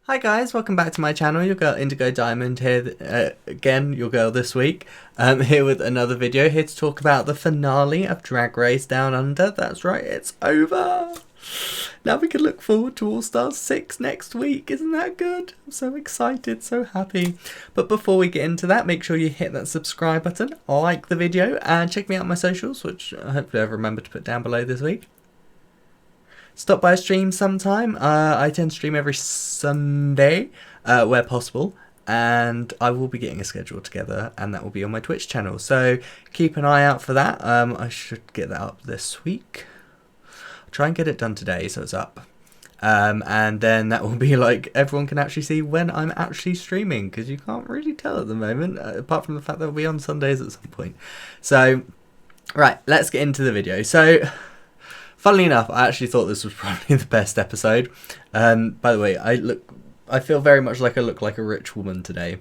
Hi guys, welcome back to my channel. Your girl Indigo Diamond here again, your girl this week. Here with another video, here to talk about the finale of Drag Race Down Under. That's right, it's over. Now we can look forward to All Stars 6 next week. Isn't that good? I'm so excited, so happy. But before we get into that, make sure you hit that subscribe button, like the video, and check me out on my socials, which hopefully I've remembered to put down below this week. Stop by a stream sometime. I tend to stream every Sunday where possible, and I will be getting a schedule together, and that will be on my Twitch channel, so keep an eye out for that. I should get that up this week. I'll try and get it done today so it's up, and then that will be like everyone can actually see when I'm actually streaming, because you can't really tell at the moment, apart from the fact that it'll be on Sundays at some point. So right, let's get into the video. So funnily enough, I actually thought this was probably the best episode. By the way, I feel very much like I look like a rich woman today,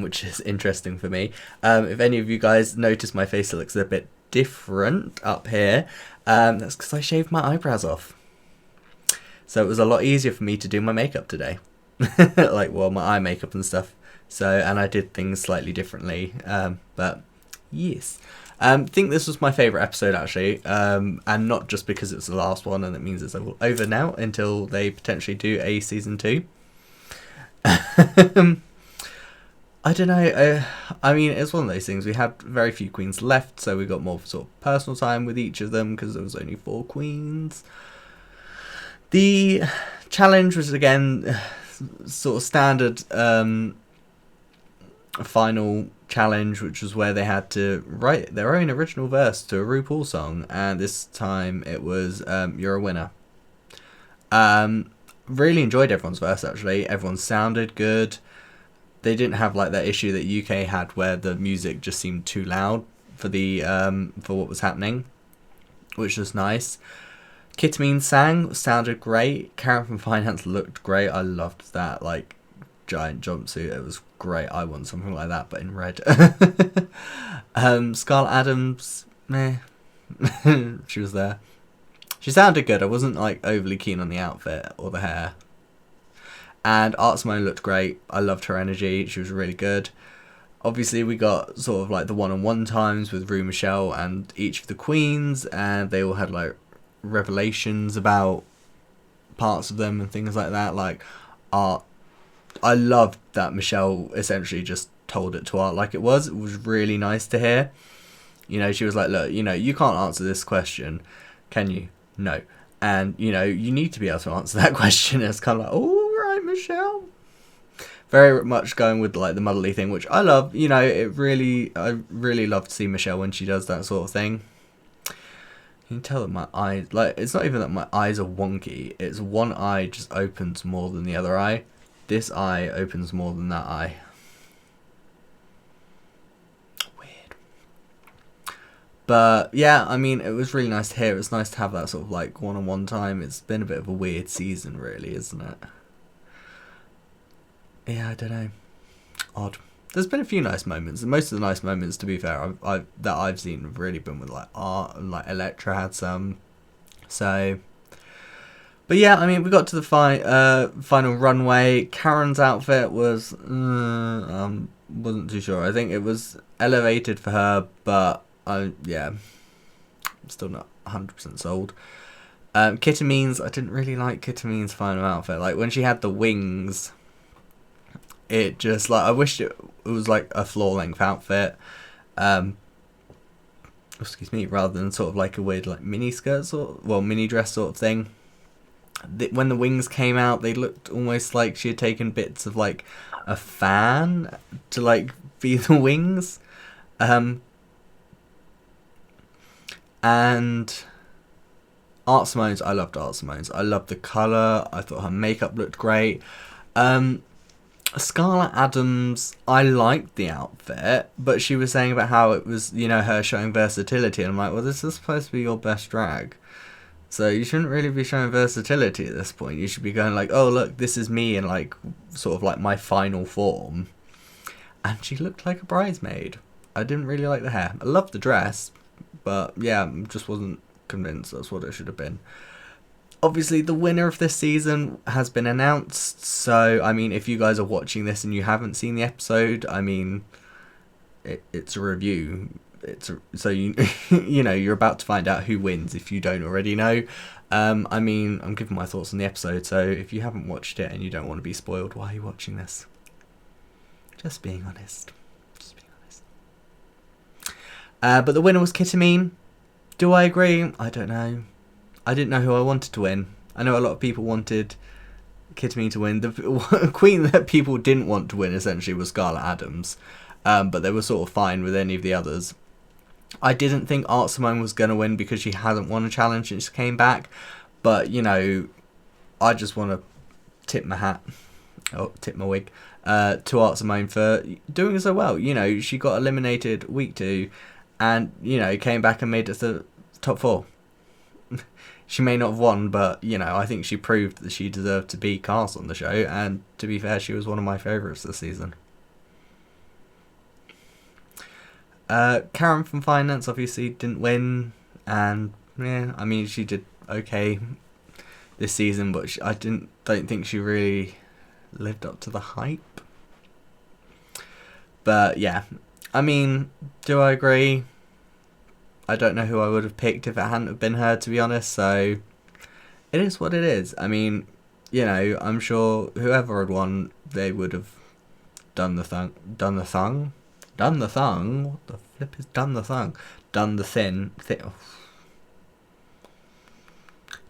which is interesting for me. If any of you guys notice my face looks a bit different up here, that's because I shaved my eyebrows off. So it was a lot easier for me to do my makeup today. Like, well, my eye makeup and stuff. So, and I did things slightly differently, but yes. Think this was my favourite episode actually, and not just because it's the last one and it means it's over now until they potentially do a season 2. I don't know, I mean, it's one of those things, we had very few queens left, so we got more sort of personal time with each of them because there was only 4 queens. The challenge was again sort of standard final challenge, which was where they had to write their own original verse to a RuPaul song, and this time it was You're a Winner. Really enjoyed everyone's verse actually. Everyone sounded good. They didn't have like that issue that UK had where the music just seemed too loud for the for what was happening, which was nice. Kitamine sounded great. Karen from Finance looked great. I loved that like giant jumpsuit. It was great. I want something like that, but in red. Scarlett Adams, meh. She was there. She sounded good. I wasn't like overly keen on the outfit or the hair. And Art Simone looked great. I loved her energy. She was really good. Obviously, we got sort of like the one-on-one times with Rue Michelle and each of the queens, and they all had like revelations about parts of them and things like that. Like Art, I loved that Michelle essentially just told it to Art like it was. It was really nice to hear. You know, she was like, look, you know, you can't answer this question, can you? No. And, you know, you need to be able to answer that question. It's kind of like, all right, Michelle. Very much going with like the muddly thing, which I love. You know, I really love to see Michelle when she does that sort of thing. You can tell that my eyes, like, it's not even that my eyes are wonky. It's one eye just opens more than the other eye. This eye opens more than that eye. Weird. But yeah, I mean, it was really nice to hear. It was nice to have that sort of like one-on-one time. It's been a bit of a weird season really, isn't it? Yeah, I don't know. Odd. There's been a few nice moments, and most of the nice moments, to be fair, that I've seen have really been with like Art, and like Elektra had some. So, but yeah, I mean, we got to the final runway. Karen's outfit was wasn't too sure. I think it was elevated for her, but yeah, I'm still not 100% sold. Kitamine's, I didn't really like Kitamine's final outfit. Like when she had the wings, it just like I wished it was like a floor-length outfit. Excuse me, rather than sort of like a weird like mini skirt mini dress sort of thing. When the wings came out, they looked almost like she had taken bits of like a fan to like be the wings. And Art Simone's, I loved Art Simone's. I loved the colour. I thought her makeup looked great. Scarlett Adams, I liked the outfit, but she was saying about how it was, you know, her showing versatility. And I'm like, well, this is supposed to be your best drag. So you shouldn't really be showing versatility at this point. You should be going like, oh, look, this is me in like, sort of like my final form. And she looked like a bridesmaid. I didn't really like the hair. I loved the dress, but yeah, just wasn't convinced that's what it should have been. obviously the winner of this season has been announced. So, I mean, if you guys are watching this and you haven't seen the episode, I mean, it's a review. So you you know, you're about to find out who wins if you don't already know. I mean, I'm giving my thoughts on the episode, so if you haven't watched it and you don't want to be spoiled, why are you watching this? Just being honest. Just being honest. But the winner was Kitamine. Do I agree? I don't know. I didn't know who I wanted to win. I know a lot of people wanted Kitamine to win. The queen that people didn't want to win essentially was Scarlett Adams. But they were sort of fine with any of the others. I didn't think Art Simone was going to win because she hasn't won a challenge since she came back. But, you know, I just want to tip my wig, to Art Simone for doing so well. You know, she got eliminated week 2 and, you know, came back and made it to the top 4. She may not have won, but, you know, I think she proved that she deserved to be cast on the show. And to be fair, she was one of my favourites this season. Karen from Finance obviously didn't win, and yeah, I mean she did okay this season, but I don't think she really lived up to the hype. But yeah, I mean, do I agree? I don't know who I would have picked if it hadn't have been her, to be honest. So it is what it is. I mean, you know, I'm sure whoever had won, they would have done the thing. What the flip is done the thing? Done the thing.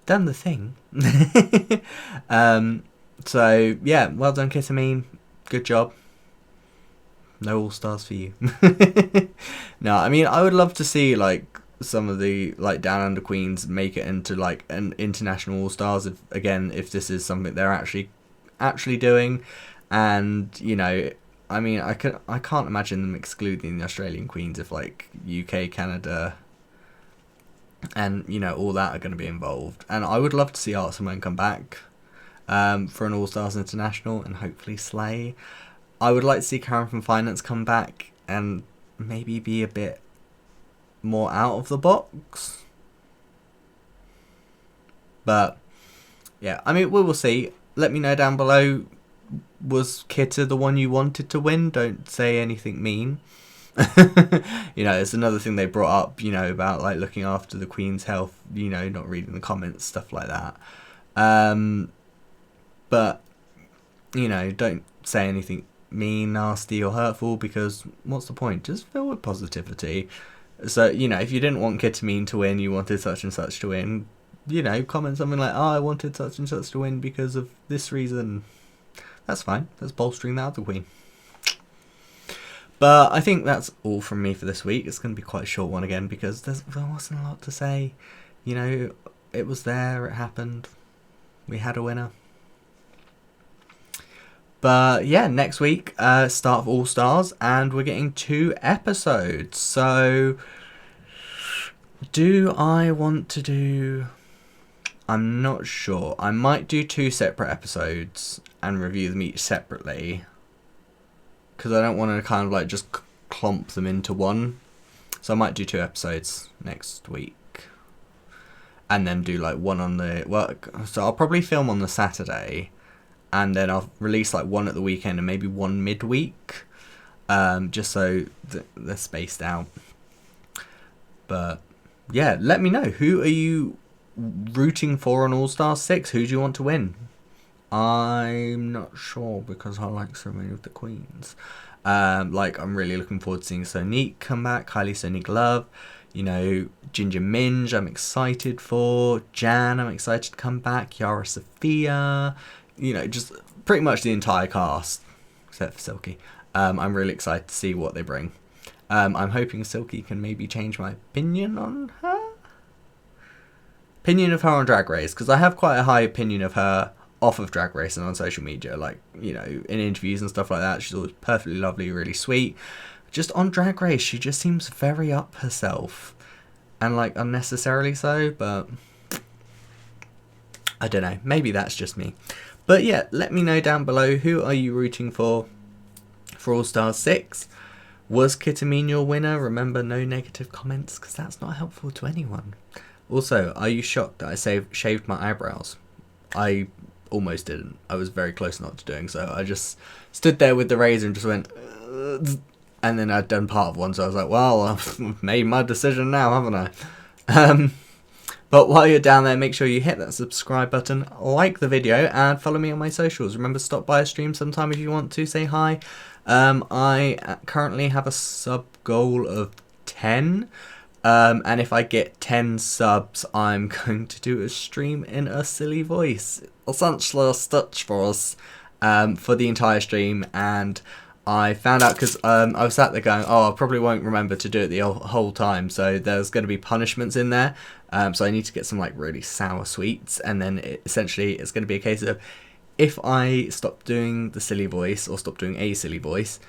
Done the thing. So, yeah, well done, Kitamine. Good job. No all-stars for you. No, I mean, I would love to see, like, some of the, like, Down Under queens make it into, like, an international all-stars, if this is something they're actually doing. And, you know, I mean, I can't imagine them excluding the Australian queens if, like, UK, Canada, and, you know, all that are going to be involved. And I would love to see Art Simone come back for an All-Stars International and hopefully slay. I would like to see Karen from Finance come back and maybe be a bit more out of the box. But, yeah, I mean, we will see. Let me know down below. Was Kitta the one you wanted to win? Don't say anything mean. You know, it's another thing they brought up, you know, about like looking after the Queen's health, you know, not reading the comments, stuff like that. But, you know, don't say anything mean, nasty or hurtful, because what's the point? Just fill with positivity. So, you know, if you didn't want Kitamine to win, you wanted such and such to win, you know, comment something like, oh, I wanted such and such to win because of this reason. That's fine. That's bolstering the other queen. But I think that's all from me for this week. It's going to be quite a short one again because there wasn't a lot to say. You know, it was there. It happened. We had a winner. But yeah, next week, start of All Stars, and we're getting 2 episodes. So, do I want to do... I'm not sure. I might do 2 separate episodes and review them each separately, because I don't want to kind of like just clump them into one. So I might do 2 episodes next week and then do like one on the work. So I'll probably film on the Saturday and then I'll release like one at the weekend and maybe one midweek, just so they're spaced out. But yeah, let me know, who are you rooting for on All Stars 6? Who do you want to win? I'm not sure because I like so many of the queens. Like, I'm really looking forward to seeing Sonique come back, Kylie Sonique Love, you know, Ginger Minge I'm excited for, Jan I'm excited to come back, Yara Sophia, you know, just pretty much the entire cast except for Silky. I'm really excited to see what they bring. I'm hoping Silky can maybe change my opinion on her. Opinion of her on Drag Race, because I have quite a high opinion of her off of Drag Race and on social media, like, you know, in interviews and stuff like that. She's always perfectly lovely, really sweet. Just on Drag Race, she just seems very up herself, and like unnecessarily so, but I don't know, maybe that's just me. But yeah, let me know down below, who are you rooting for All Stars 6? Was Kitamine your winner? Remember, no negative comments, because that's not helpful to anyone. Also, are you shocked that I shaved my eyebrows? I almost didn't. I was very close not to doing so. I just stood there with the razor and just went, and then I'd done part of one, so I was like, well, I've made my decision now, haven't I? But while you're down there, make sure you hit that subscribe button, like the video, and follow me on my socials. Remember, stop by a stream sometime if you want to say hi. I currently have a sub goal of 10. And if I get 10 subs, I'm going to do a stream in a silly voice. Essentially a Stitch voice for the entire stream. And I found out because I was sat there going, oh, I probably won't remember to do it the whole time. So there's going to be punishments in there. So I need to get some like really sour sweets. And then essentially it's going to be a case of if I stop doing the silly voice or stop doing a silly voice,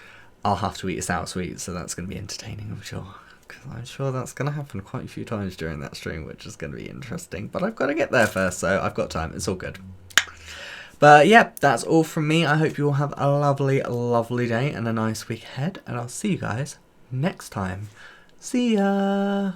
I'll have to eat a sour sweet. So that's going to be entertaining, I'm sure. Because I'm sure that's going to happen quite a few times during that stream, which is going to be interesting. But I've got to get there first, so I've got time. It's all good. But yeah, that's all from me. I hope you all have a lovely, lovely day and a nice week ahead. And I'll see you guys next time. See ya!